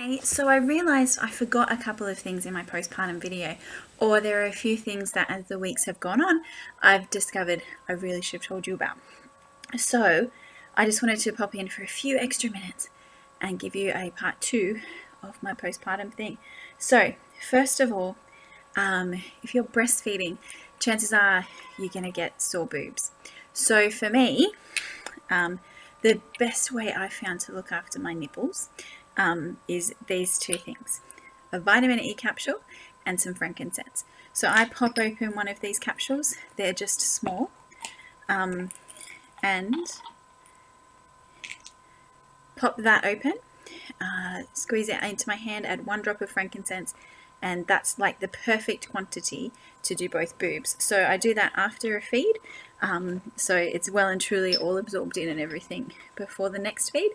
Hey, so I realised I forgot a couple of things in my postpartum video, or there are a few things that as the weeks have gone on, I've discovered I really should have told you about. So I just wanted to pop in for a few extra minutes and give you a part 2 of my postpartum thing. So first of all, if you're breastfeeding, chances are you're going to get sore boobs. So for me, the best way I found to look after my nipples is these two things: a vitamin E capsule and some frankincense. So I pop open one of these capsules, they're just small, and pop that open, squeeze it into my hand, add 1 drop of frankincense, and that's like the perfect quantity to do both boobs. So I do that after a feed, so it's well and truly all absorbed in and everything before the next feed.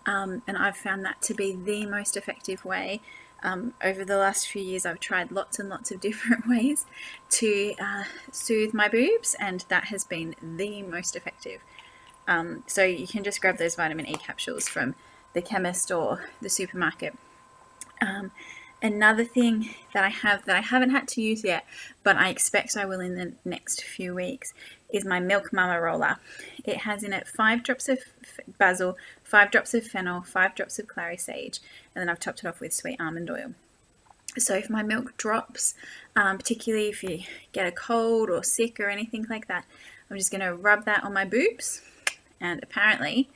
And I've found that to be the most effective way. Over the last few years, I've tried lots and lots of different ways to soothe my boobs, and that has been the most effective. So you can just grab those vitamin E capsules from the chemist or the supermarket. Another thing that I haven't had to use yet, but I expect I will in the next few weeks, is my Milk Mama roller. It has in it 5 drops of basil, 5 drops of fennel, 5 drops of clary sage, and then I've topped it off with sweet almond oil. So if my milk drops, particularly if you get a cold or sick or anything like that, I'm just going to rub that on my boobs, and apparently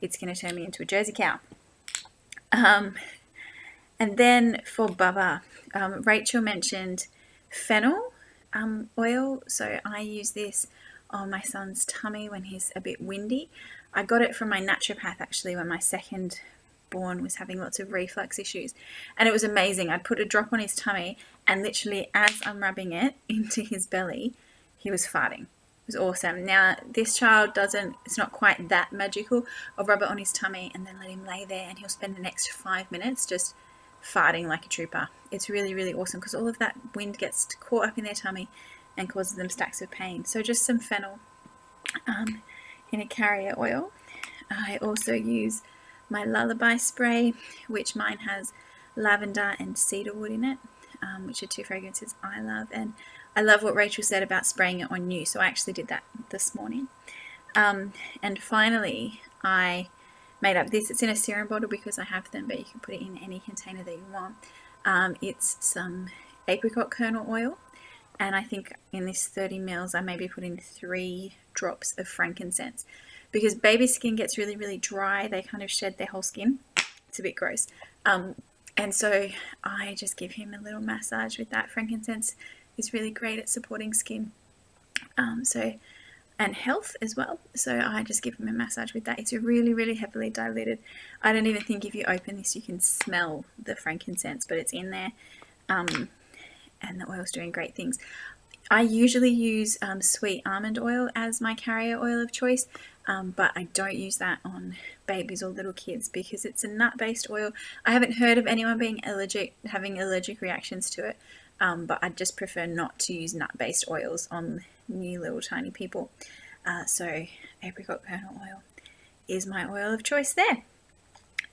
it's going to turn me into a Jersey cow. And then for Bubba, Rachel mentioned fennel oil, so I use this on my son's tummy when he's a bit windy. I got it from my naturopath actually when my second born was having lots of reflux issues, and it was amazing. I'd put a drop on his tummy, and literally as I'm rubbing it into his belly, he was farting. It was awesome. Now this child it's not quite that magical. I'll rub it on his tummy and then let him lay there, and he'll spend the next 5 minutes just farting like a trooper. It's really, really awesome because all of that wind gets caught up in their tummy and causes them stacks of pain. So just some fennel in a carrier oil. I also use my lullaby spray, which mine has lavender and cedarwood in it, which are 2 fragrances I love. And I love what Rachel said about spraying it on you, so I actually did that this morning. And finally, I made up this. It's in a serum bottle because I have them, but you can put it in any container that you want. It's some apricot kernel oil, and I think in this 30 mils I maybe put in 3 drops of frankincense, because baby skin gets really, really dry. They kind of shed their whole skin. It's a bit gross. And so I just give him a little massage with that. Frankincense is really great at supporting skin. And health as well. So I just give him a massage with that. It's really, really heavily diluted. I don't even think if you open this you can smell the frankincense, but it's in there. And the oil's doing great things. I usually use sweet almond oil as my carrier oil of choice, but I don't use that on babies or little kids because it's a nut-based oil. I haven't heard of anyone having allergic reactions to it, but I just prefer not to use nut-based oils on new little tiny people. So apricot kernel oil is my oil of choice there.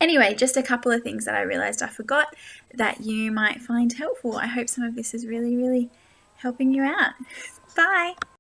Anyway, just a couple of things that I realized I forgot that you might find helpful. I hope some of this is really, really helping you out. Bye.